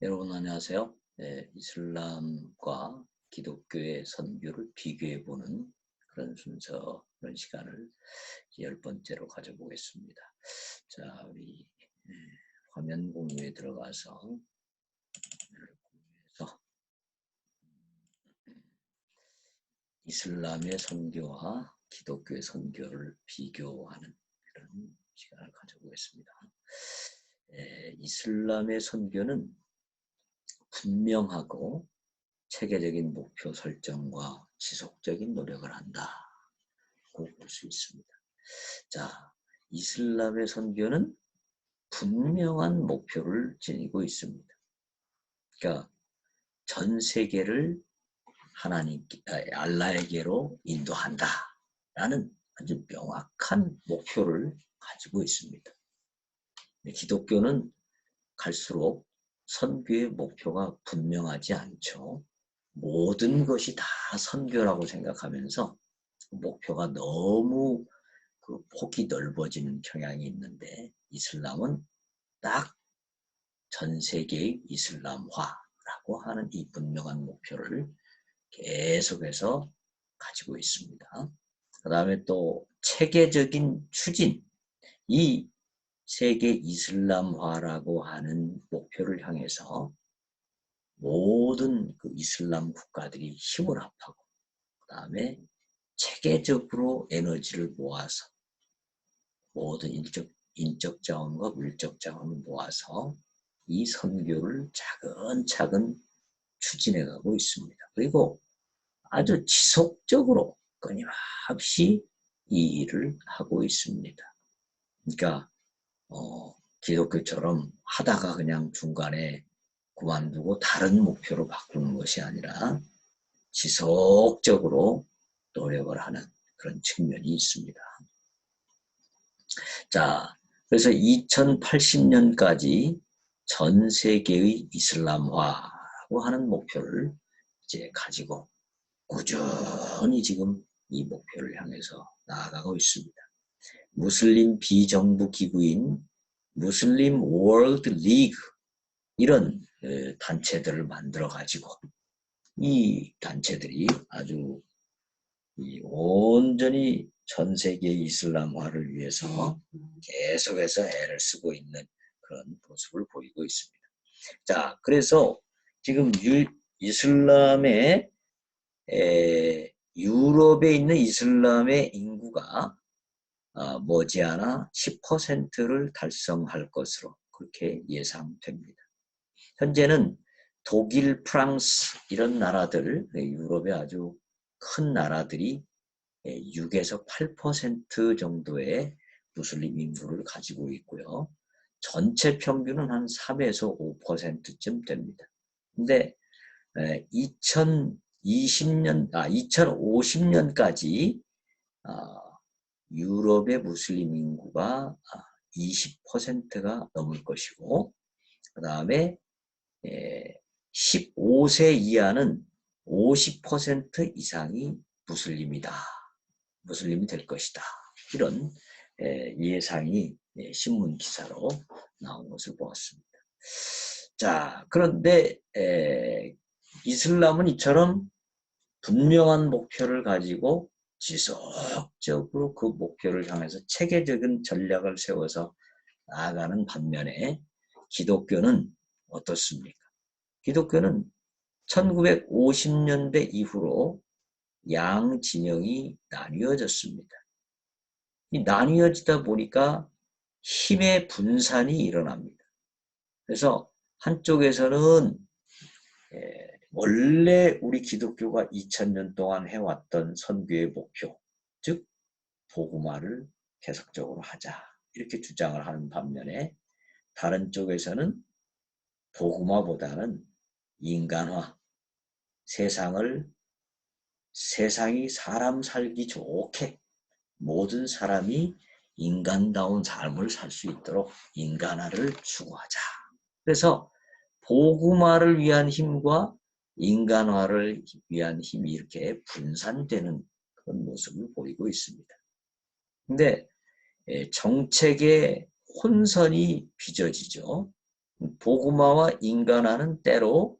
여러분 안녕하세요. 이슬람과 기독교의 선교를 비교해보는 그런 순서, 그런 시간을 10번째로 가져보겠습니다. 자, 우리 화면 공유에 들어가서 이슬람의 선교와 기독교의 선교를 비교하는 그런 시간을 가져보겠습니다. 이슬람의 선교는 분명하고 체계적인 목표 설정과 지속적인 노력을 한다고 볼 수 있습니다. 자, 이슬람의 선교는 분명한 목표를 지니고 있습니다. 그러니까 전 세계를 알라에게로 인도한다라는 아주 명확한 목표를 가지고 있습니다. 기독교는 갈수록 선교의 목표가 분명하지 않죠. 모든 것이 다 선교라고 생각하면서 목표가 너무 폭이 넓어지는 경향이 있는데, 이슬람은 딱 전 세계의 이슬람화라고 하는 이 분명한 목표를 계속해서 가지고 있습니다. 그 다음에 또 체계적인 추진, 이 세계 이슬람화라고 하는 목표를 향해서 모든 그 이슬람 국가들이 힘을 합하고, 그 다음에 체계적으로 에너지를 모아서 모든 인적 자원과 물적 자원을 모아서 이 선교를 차근차근 추진해가고 있습니다. 그리고 아주 지속적으로 끊임없이 이 일을 하고 있습니다. 그러니까 기독교처럼 하다가 그냥 중간에 그만두고 다른 목표로 바꾸는 것이 아니라 지속적으로 노력을 하는 그런 측면이 있습니다. 자, 그래서 2080년까지 전 세계의 이슬람화라고 하는 목표를 이제 가지고 꾸준히 지금 이 목표를 향해서 나아가고 있습니다. 무슬림 비정부 기구인 무슬림 월드 리그, 이런 단체들을 만들어 가지고 이 단체들이 아주 온전히 전 세계 이슬람화를 위해서 계속해서 애를 쓰고 있는 그런 모습을 보이고 있습니다. 자, 그래서 지금 이슬람의 유럽에 있는 이슬람의 인구가 머지않아 10%를 달성할 것으로 그렇게 예상됩니다. 현재는 독일, 프랑스 이런 나라들, 유럽의 아주 큰 나라들이 6에서 8% 정도의 무슬림 인구를 가지고 있고요. 전체 평균은 한 3에서 5%쯤 됩니다. 근데 2050년까지 유럽의 무슬림 인구가 20%가 넘을 것이고, 그 다음에 15세 이하는 50% 이상이 무슬림이 될 것이다. 이런 예상이 신문 기사로 나온 것을 보았습니다. 자, 그런데 이슬람은 이처럼 분명한 목표를 가지고 지속적으로 그 목표를 향해서 체계적인 전략을 세워서 나아가는 반면에, 기독교는 어떻습니까? 기독교는 1950년대 이후로 양 진영이 나뉘어졌습니다. 이 나뉘어지다 보니까 힘의 분산이 일어납니다. 그래서 한쪽에서는 원래 우리 기독교가 2000년 동안 해왔던 선교의 목표, 즉 복음화를 계속적으로 하자, 이렇게 주장을 하는 반면에, 다른 쪽에서는 복음화보다는 인간화, 세상이 사람 살기 좋게 모든 사람이 인간다운 삶을 살 수 있도록 인간화를 추구하자. 그래서 복음화를 위한 힘과 인간화를 위한 힘이 이렇게 분산되는 그런 모습을 보이고 있습니다. 근데 정책의 혼선이 빚어지죠. 복음화와 인간화는 때로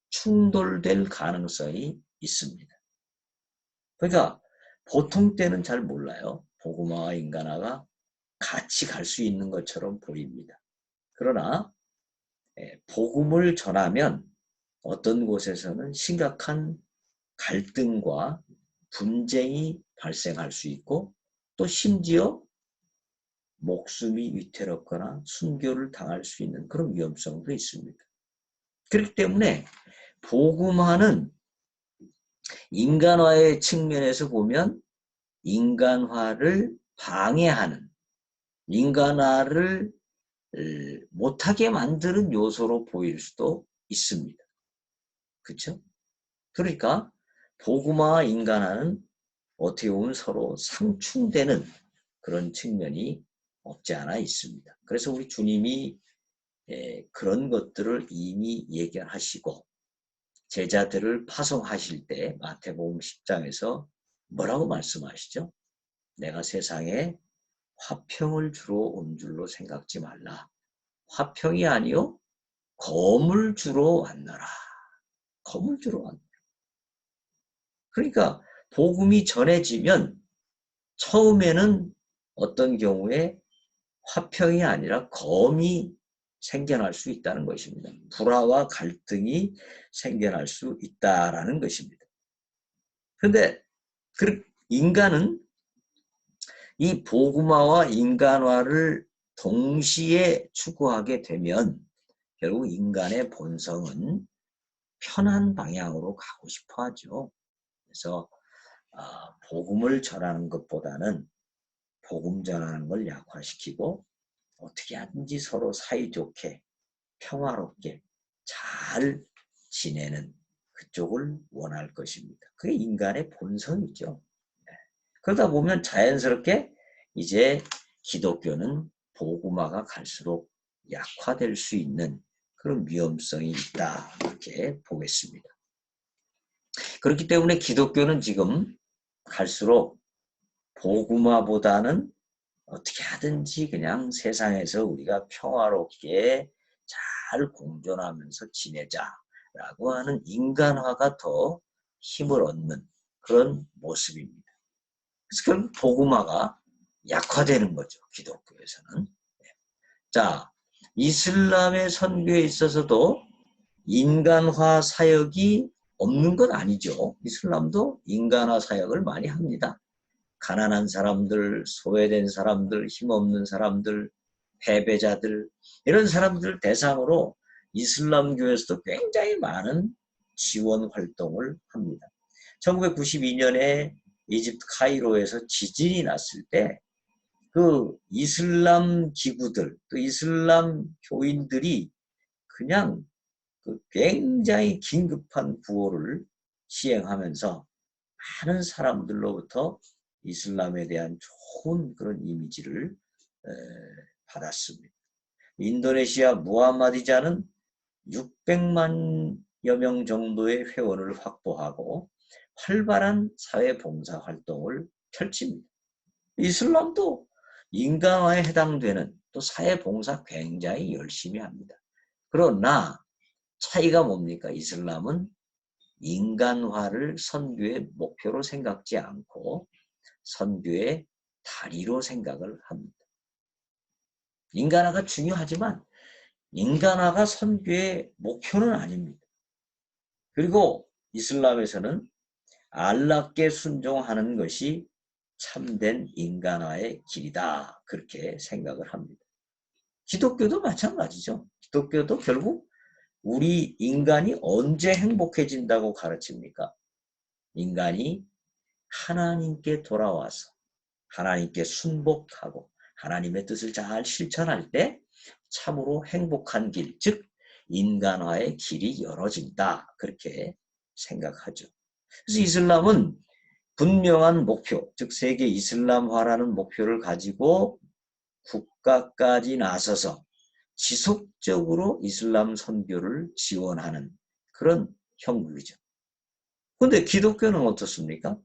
충돌될 가능성이 있습니다. 그러니까 보통 때는 잘 몰라요. 복음화와 인간화가 같이 갈 수 있는 것처럼 보입니다. 그러나 복음을 전하면 어떤 곳에서는 심각한 갈등과 분쟁이 발생할 수 있고 또 심지어 목숨이 위태롭거나 순교를 당할 수 있는 그런 위험성도 있습니다. 그렇기 때문에 복음화는 인간화의 측면에서 보면 인간화를 방해하는, 인간화를 못하게 만드는 요소로 보일 수도 있습니다. 그렇죠? 그러니까 복음화와 인간화는 어떻게 보면 서로 상충되는 그런 측면이 없지 않아 있습니다. 그래서 우리 주님이 그런 것들을 이미 예견하시고 제자들을 파송하실 때 마태복음 10장에서 뭐라고 말씀하시죠? 내가 세상에 화평을 주러 온 줄로 생각지 말라. 화평이 아니요 검을 주러 왔노라. 검을 주러 왔노라. 그러니까 복음이 전해지면 처음에는 어떤 경우에 화평이 아니라 검이 생겨날 수 있다는 것입니다. 불화와 갈등이 생겨날 수 있다라는 것입니다. 그런데 인간은 이 복음화와 인간화를 동시에 추구하게 되면 결국 인간의 본성은 편한 방향으로 가고 싶어 하죠. 그래서 복음을 전하는 것보다는 복음 전하는 걸 약화시키고 어떻게 하든지 서로 사이좋게 평화롭게 잘 지내는 그쪽을 원할 것입니다. 그게 인간의 본성이죠. 그러다 보면 자연스럽게 이제 기독교는 복음화가 갈수록 약화될 수 있는 그런 위험성이 있다 이렇게 보겠습니다. 그렇기 때문에 기독교는 지금 갈수록 복음화보다는 어떻게 하든지 그냥 세상에서 우리가 평화롭게 잘 공존하면서 지내자라고 하는 인간화가 더 힘을 얻는 그런 모습입니다. 그래서 결국 복음화가 약화되는 거죠. 기독교에서는. 자, 이슬람의 선교에 있어서도 인간화 사역이 없는 건 아니죠. 이슬람도 인간화 사역을 많이 합니다. 가난한 사람들, 소외된 사람들, 힘없는 사람들, 패배자들 이런 사람들 대상으로 이슬람교에서도 굉장히 많은 지원 활동을 합니다. 1992년에 이집트 카이로에서 지진이 났을 때 그 이슬람 기구들, 또 이슬람 교인들이 그냥 그 굉장히 긴급한 구호를 시행하면서 많은 사람들로부터 이슬람에 대한 좋은 그런 이미지를 받았습니다. 인도네시아 무함마디자는 600만여 명 정도의 회원을 확보하고 활발한 사회봉사 활동을 펼칩니다. 이슬람도 인간화에 해당되는 또 사회봉사 굉장히 열심히 합니다. 그러나 차이가 뭡니까? 이슬람은 인간화를 선교의 목표로 생각지 않고 선교의 다리로 생각을 합니다. 인간화가 중요하지만 인간화가 선교의 목표는 아닙니다. 그리고 이슬람에서는 알라께 순종하는 것이 참된 인간화의 길이다. 그렇게 생각을 합니다. 기독교도 마찬가지죠. 기독교도 결국 우리 인간이 언제 행복해진다고 가르칩니까? 인간이 하나님께 돌아와서 하나님께 순복하고 하나님의 뜻을 잘 실천할 때 참으로 행복한 길, 즉 인간화의 길이 열어진다. 그렇게 생각하죠. 그래서 이슬람은 분명한 목표, 즉 세계 이슬람화라는 목표를 가지고 국가까지 나서서 지속적으로 이슬람 선교를 지원하는 그런 형국이죠. 그런데 기독교는 어떻습니까?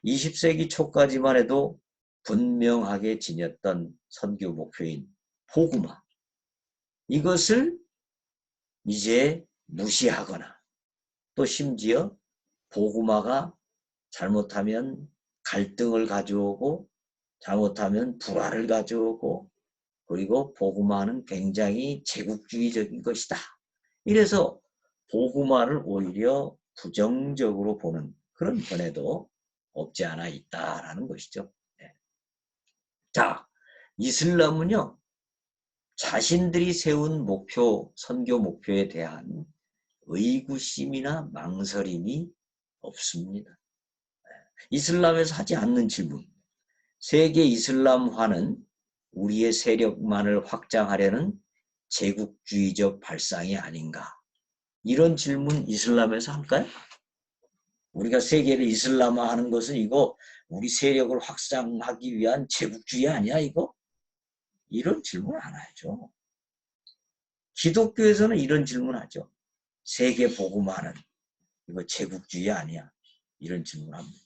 20세기 초까지만 해도 분명하게 지녔던 선교 목표인 복음화, 이것을 이제 무시하거나 또 심지어 복음화가 잘못하면 갈등을 가져오고 잘못하면 불화를 가져오고 그리고 복음화는 굉장히 제국주의적인 것이다. 이래서 복음화를 오히려 부정적으로 보는 그런 견해도 없지 않아 있다라는 것이죠. 네. 자, 이슬람은요. 자신들이 세운 목표, 선교 목표에 대한 의구심이나 망설임이 없습니다. 이슬람에서 하지 않는 질문. 세계 이슬람화는 우리의 세력만을 확장하려는 제국주의적 발상이 아닌가? 이런 질문 이슬람에서 할까요? 우리가 세계를 이슬람화하는 것은 이거 우리 세력을 확장하기 위한 제국주의 아니야 이거? 이런 질문 안 하죠. 기독교에서는 이런 질문하죠. 세계 복음화는 이거 제국주의 아니야? 이런 질문합니다.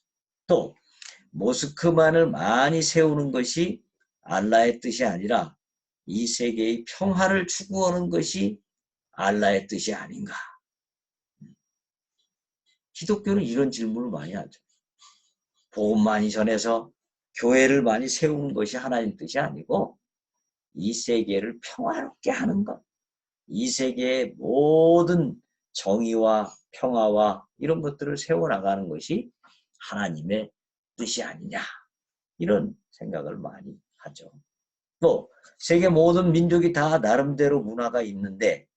또 모스크만을 많이 세우는 것이 알라의 뜻이 아니라 이 세계의 평화를 추구하는 것이 알라의 뜻이 아닌가? 기독교는 이런 질문을 많이 하죠. 복음 많이 전해서 교회를 많이 세우는 것이 하나님 뜻이 아니고 이 세계를 평화롭게 하는 것, 이 세계의 모든 정의와 평화와 이런 것들을 세워나가는 것이 하나님의 뜻이 아니냐 이런 생각을 많이 하죠. 또 세계 모든 민족이 다 나름대로 문화가 있는데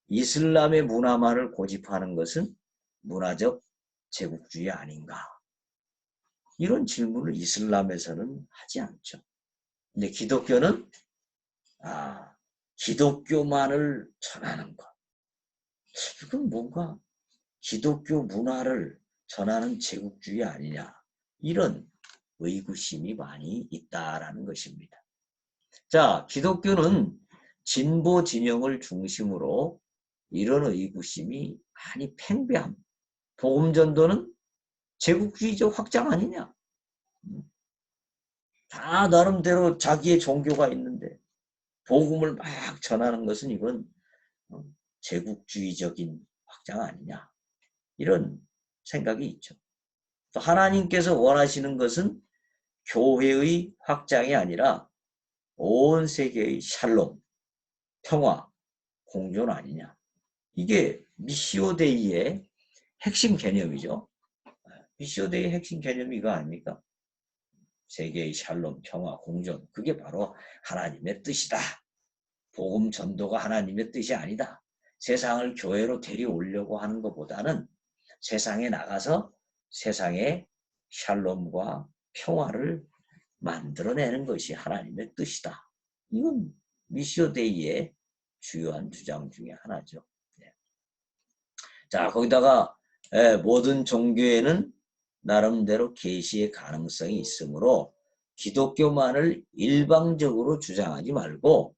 이슬람의 문화만을 고집하는 것은 문화적 제국주의 아닌가? 이런 질문을 이슬람에서는 하지 않죠. 근데 기독교는 기독교만을 전하는 것. 이건 뭔가 기독교 문화를 전하는 제국주의 아니냐. 이런 의구심이 많이 있다라는 것입니다. 자, 기독교는 진보 진영을 중심으로 이런 의구심이 많이 팽배함. 복음전도는 제국주의적 확장 아니냐. 다 나름대로 자기의 종교가 있는데 복음을 막 전하는 것은 이건 제국주의적인 확장 아니냐. 이런 생각이 있죠. 또 하나님께서 원하시는 것은 교회의 확장이 아니라 온 세계의 샬롬, 평화, 공존 아니냐. 이게 미시오 데이의 핵심 개념이죠. 미시오 데이의 핵심 개념이 이거 아닙니까? 세계의 샬롬, 평화, 공존. 그게 바로 하나님의 뜻이다. 복음 전도가 하나님의 뜻이 아니다. 세상을 교회로 데려오려고 하는 것보다는 세상에 나가서 세상의 샬롬과 평화를 만들어내는 것이 하나님의 뜻이다. 이건 미시오 데이의 주요한 주장 중에 하나죠. 자, 거기다가 모든 종교에는 나름대로 계시의 가능성이 있으므로 기독교만을 일방적으로 주장하지 말고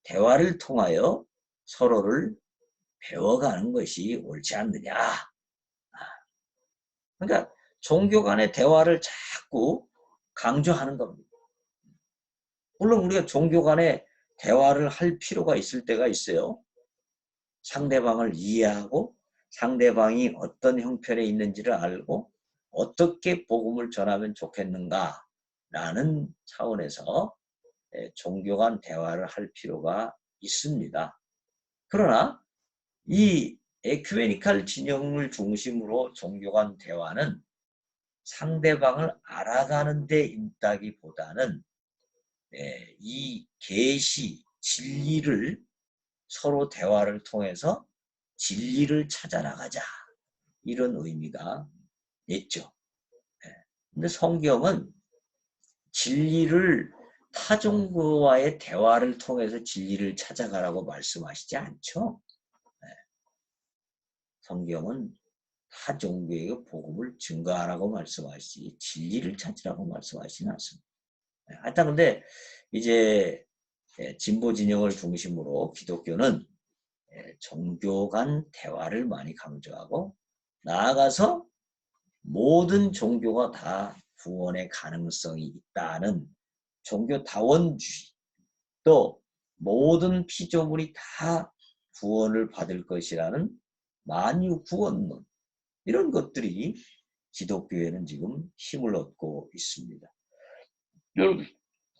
대화를 통하여 서로를 배워가는 것이 옳지 않느냐. 그러니까 종교 간의 대화를 자꾸 강조하는 겁니다. 물론 우리가 종교 간의 대화를 할 필요가 있을 때가 있어요. 상대방을 이해하고 상대방이 어떤 형편에 있는지를 알고 어떻게 복음을 전하면 좋겠는가 라는 차원에서 종교 간 대화를 할 필요가 있습니다. 그러나 이 에큐메니칼 진영을 중심으로 종교 간 대화는 상대방을 알아가는 데 있다기보다는 이 계시, 진리를 서로 대화를 통해서 진리를 찾아 나가자. 이런 의미가 있죠. 근데 성경은 진리를 타종교와의 대화를 통해서 진리를 찾아가라고 말씀하시지 않죠. 성경은 타종교의 복음을 증거하라고 말씀하시지 진리를 찾으라고 말씀하시진 않습니다. 하여튼 근데 이제 진보 진영을 중심으로 기독교는 종교 간 대화를 많이 강조하고 나아가서 모든 종교가 다 구원의 가능성이 있다는 종교 다원주의 또 모든 피조물이 다 구원을 받을 것이라는 만유 구원론, 이런 것들이 기독교에는 지금 힘을 얻고 있습니다. 여러분,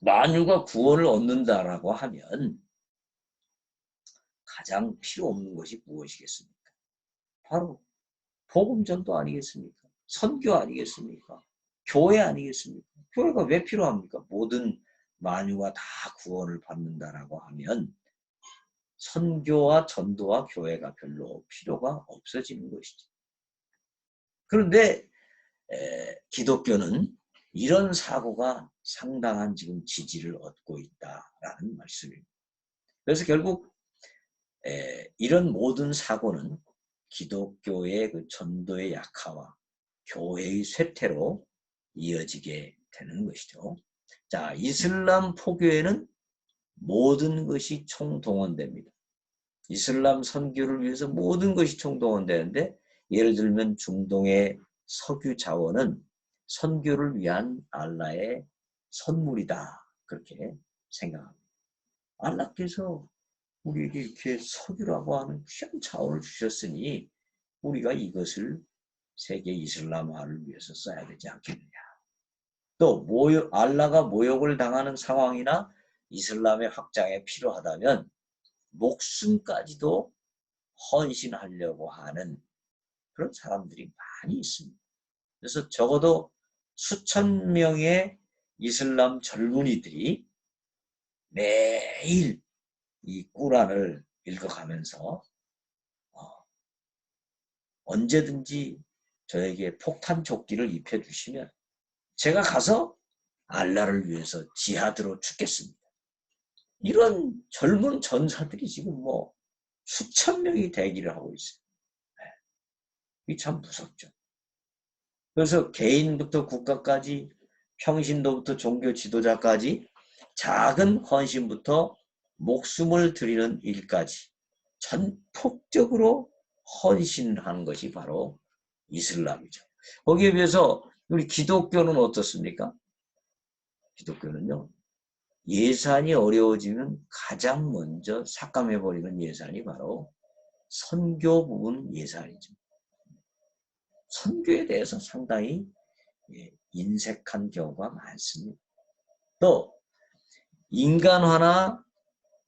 만유가 구원을 얻는다라고 하면 가장 필요 없는 것이 무엇이겠습니까? 바로 복음전도 아니겠습니까? 선교 아니겠습니까? 교회 아니겠습니까? 교회가 왜 필요합니까? 모든 만유가 다 구원을 받는다라고 하면 선교와 전도와 교회가 별로 필요가 없어지는 것이죠. 그런데 기독교는 이런 사고가 상당한 지금 지지를 얻고 있다라는 말씀입니다. 그래서 결국 이런 모든 사고는 기독교의 그 전도의 약화와 교회의 쇠퇴로 이어지게 되는 것이죠. 자, 이슬람 포교에는 모든 것이 총동원됩니다. 이슬람 선교를 위해서 모든 것이 총동원되는데, 예를 들면 중동의 석유 자원은 선교를 위한 알라의 선물이다, 그렇게 생각합니다. 알라께서 우리에게 이렇게 석유라고 하는 귀한 자원을 주셨으니 우리가 이것을 세계 이슬람화를 위해서 써야 되지 않겠느냐. 또 알라가 모욕을 당하는 상황이나 이슬람의 확장에 필요하다면 목숨까지도 헌신하려고 하는 그런 사람들이 많이 있습니다. 그래서 적어도 수천 명의 이슬람 젊은이들이 매일 이 꾸란을 읽어가면서 언제든지 저에게 폭탄 조끼를 입혀주시면 제가 가서 알라를 위해서 지하드로 죽겠습니다. 이런 젊은 전사들이 지금 수천 명이 대기를 하고 있어요. 이게 참 무섭죠. 그래서 개인부터 국가까지, 평신도부터 종교 지도자까지, 작은 헌신부터 목숨을 드리는 일까지 전폭적으로 헌신하는 것이 바로 이슬람이죠. 거기에 비해서 우리 기독교는 어떻습니까? 기독교는요, 예산이 어려워지면 가장 먼저 삭감해버리는 예산이 바로 선교 부분 예산이죠. 선교에 대해서 상당히 인색한 경우가 많습니다. 또 인간화나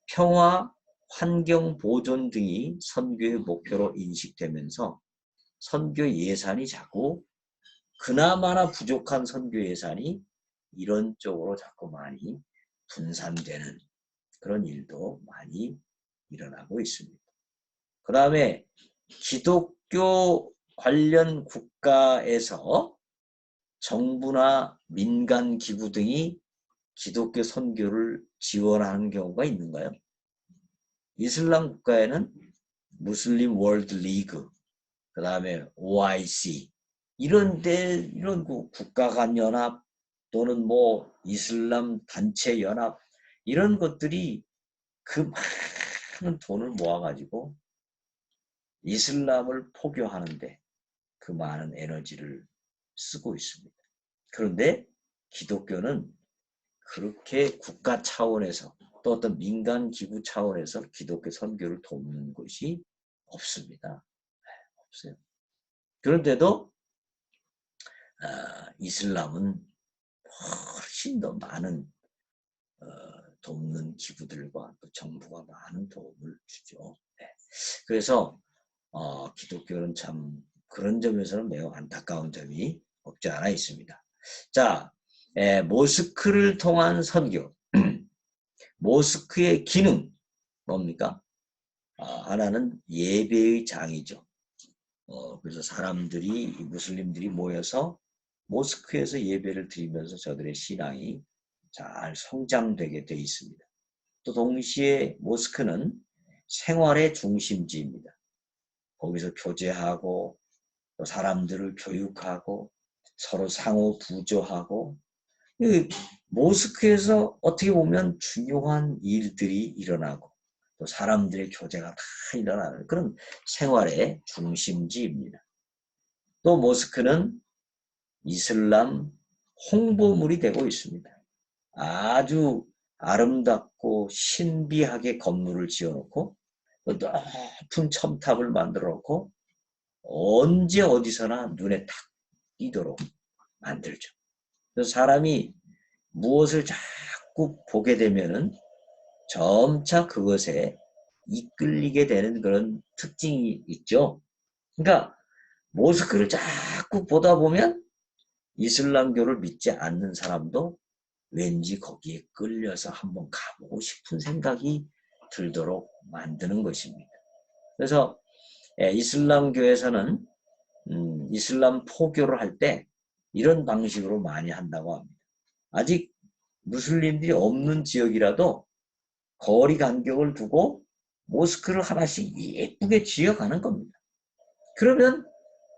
평화, 환경 보존 등이 선교의 목표로 인식되면서 선교 예산이 자꾸 그나마나 부족한 선교 예산이 이런 쪽으로 자꾸 많이 분산되는 그런 일도 많이 일어나고 있습니다. 그 다음에 기독교 관련 국가에서 정부나 민간 기구 등이 기독교 선교를 지원하는 경우가 있는가요? 이슬람 국가에는 무슬림 월드 리그, 그 다음에 OIC, 이런 국가 간 연합 또는 이슬람 단체 연합, 이런 것들이 그 많은 돈을 모아가지고 이슬람을 포교하는데 그 많은 에너지를 쓰고 있습니다. 그런데 기독교는 그렇게 국가 차원에서 또 어떤 민간 기구 차원에서 기독교 선교를 돕는 것이 없습니다. 없어요. 그런데도 이슬람은 훨씬 더 많은 돕는 기구들과 또 정부가 많은 도움을 주죠. 네. 그래서 기독교는 참 그런 점에서는 매우 안타까운 점이 없지 않아 있습니다. 자, 모스크를 통한 선교. 모스크의 기능 뭡니까? 하나는 예배의 장이죠. 그래서 사람들이, 무슬림들이 모여서 모스크에서 예배를 드리면서 저들의 신앙이 잘 성장되게 되어 있습니다. 또 동시에 모스크는 생활의 중심지입니다. 거기서 교제하고 또 사람들을 교육하고 서로 상호 부조하고, 모스크에서 어떻게 보면 중요한 일들이 일어나고 또 사람들의 교제가 다 일어나는 그런 생활의 중심지입니다. 또 모스크는 이슬람 홍보물이 되고 있습니다. 아주 아름답고 신비하게 건물을 지어놓고 높은 첨탑을 만들어 놓고 언제 어디서나 눈에 탁 띄도록 만들죠. 그래서 사람이 무엇을 자꾸 보게 되면은 점차 그것에 이끌리게 되는 그런 특징이 있죠. 그러니까 모스크를 자꾸 보다 보면 이슬람교를 믿지 않는 사람도 왠지 거기에 끌려서 한번 가보고 싶은 생각이 들도록 만드는 것입니다. 그래서 이슬람교에서는 이슬람 포교를 할 때 이런 방식으로 많이 한다고 합니다. 아직 무슬림들이 없는 지역이라도 거리 간격을 두고 모스크를 하나씩 예쁘게 지어가는 겁니다. 그러면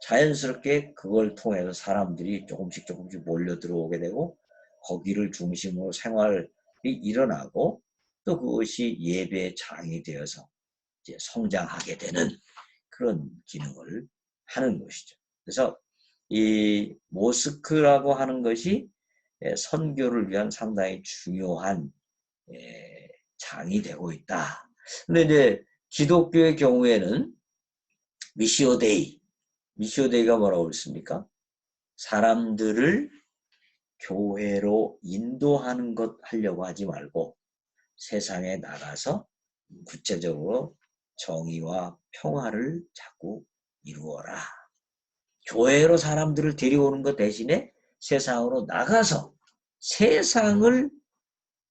자연스럽게 그걸 통해서 사람들이 조금씩 몰려 들어오게 되고 거기를 중심으로 생활이 일어나고 또 그것이 예배의 장이 되어서 이제 성장하게 되는 그런 기능을 하는 것이죠. 그래서 이 모스크라고 하는 것이 선교를 위한 상당히 중요한 장이 되고 있다. 근데 이제 기독교의 경우에는 미시오데이가 뭐라고 그랬습니까? 사람들을 교회로 인도하는 것 하려고 하지 말고 세상에 나가서 구체적으로 정의와 평화를 자꾸 이루어라. 교회로 사람들을 데려오는 것 대신에 세상으로 나가서 세상을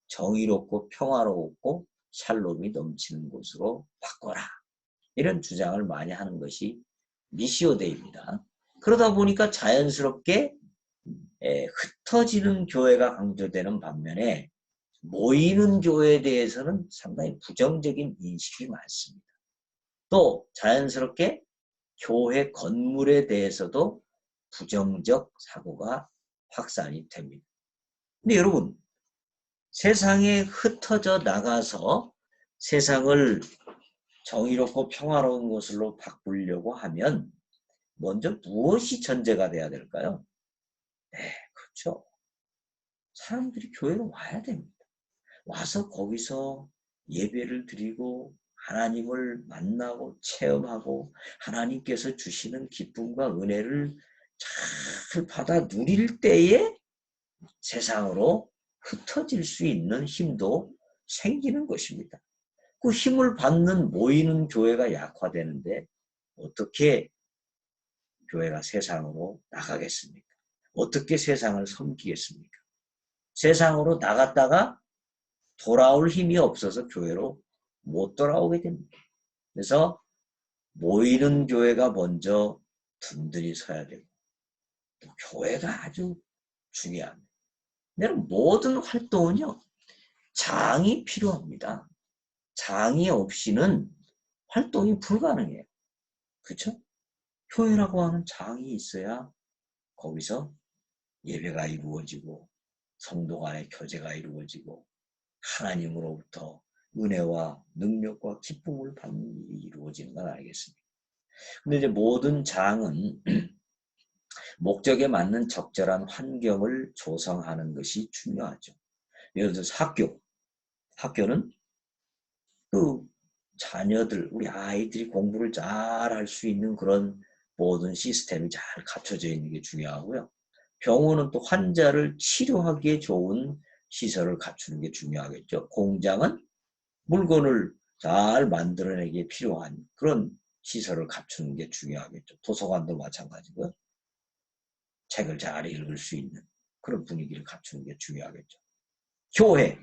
정의롭고 평화롭고 샬롬이 넘치는 곳으로 바꿔라. 이런 주장을 많이 하는 것이 미시오데이입니다. 그러다 보니까 자연스럽게 흩어지는 교회가 강조되는 반면에 모이는 교회에 대해서는 상당히 부정적인 인식이 많습니다. 또 자연스럽게 교회 건물에 대해서도 부정적 사고가 확산이 됩니다. 근데 여러분, 세상에 흩어져 나가서 세상을 정의롭고 평화로운 곳으로 바꾸려고 하면 먼저 무엇이 전제가 돼야 될까요? 네, 그렇죠. 사람들이 교회로 와야 됩니다. 와서 거기서 예배를 드리고 하나님을 만나고 체험하고 하나님께서 주시는 기쁨과 은혜를 잘 받아 누릴 때에 세상으로 흩어질 수 있는 힘도 생기는 것입니다. 그 힘을 받는 모이는 교회가 약화되는데 어떻게 교회가 세상으로 나가겠습니까? 어떻게 세상을 섬기겠습니까? 세상으로 나갔다가 돌아올 힘이 없어서 교회로 못 돌아오게 됩니다. 그래서 모이는 교회가 먼저 든든히 서야 되고 또 교회가 아주 중요합니다. 모든 활동은요. 장이 필요합니다. 장이 없이는 활동이 불가능해요. 그렇죠? 교회라고 하는 장이 있어야 거기서 예배가 이루어지고 성도 간의 교제가 이루어지고 하나님으로부터 은혜와 능력과 기쁨을 받는 일이 이루어지는 건 알겠습니다. 근데 이제 모든 장은 목적에 맞는 적절한 환경을 조성하는 것이 중요하죠. 예를 들어서 학교는 그 자녀들, 우리 아이들이 공부를 잘 할 수 있는 그런 모든 시스템이 잘 갖춰져 있는 게 중요하고요. 병원은 또 환자를 치료하기에 좋은 시설을 갖추는 게 중요하겠죠. 공장은 물건을 잘 만들어내기에 필요한 그런 시설을 갖추는 게 중요하겠죠. 도서관도 마찬가지고요. 책을 잘 읽을 수 있는 그런 분위기를 갖추는 게 중요하겠죠. 교회,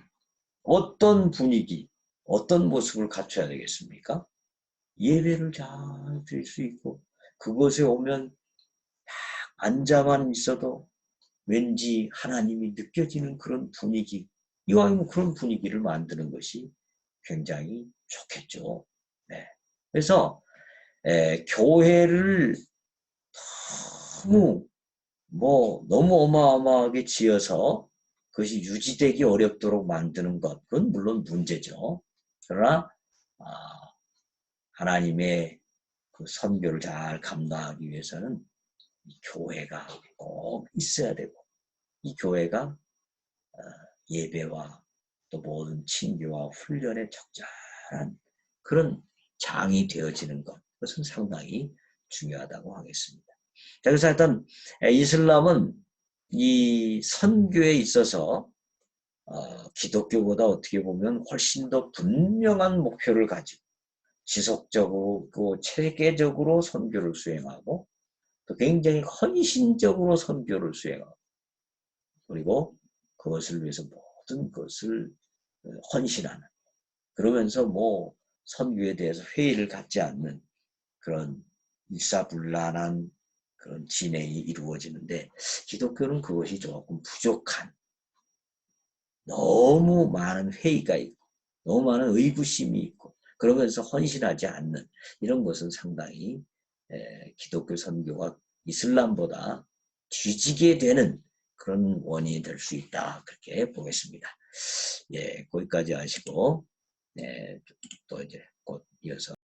어떤 분위기, 어떤 모습을 갖춰야 되겠습니까? 예배를 잘 드릴 수 있고 그곳에 오면 앉아만 있어도 왠지 하나님이 느껴지는 그런 분위기, 이왕이면 그런 분위기를 만드는 것이 굉장히 좋겠죠. 네. 그래서 교회를 너무 어마어마하게 지어서 그것이 유지되기 어렵도록 만드는 것, 그건 물론 문제죠. 그러나 하나님의 그 선교를 잘 감당하기 위해서는 이 교회가 꼭 있어야 되고 이 교회가 예배와 또 모든 친교와 훈련에 적절한 그런 장이 되어지는 것, 그것은 상당히 중요하다고 하겠습니다. 자, 그래서 하여튼 이슬람은 이 선교에 있어서 기독교보다 어떻게 보면 훨씬 더 분명한 목표를 가지고 지속적으로 그 체계적으로 선교를 수행하고 또 굉장히 헌신적으로 선교를 수행하고 그리고 그것을 위해서 모든 것을 헌신하는 그러면서 뭐 선교에 대해서 회의를 갖지 않는 그런 일사불란한 그런 진행이 이루어지는데 기독교는 그것이 조금 부족한 너무 많은 회의가 있고 너무 많은 의구심이 있고 그러면서 헌신하지 않는 이런 것은 상당히 기독교 선교가 이슬람보다 뒤지게 되는 그런 원인이 될 수 있다. 그렇게 보겠습니다. 예, 거기까지 하시고 또 이제 곧 이어서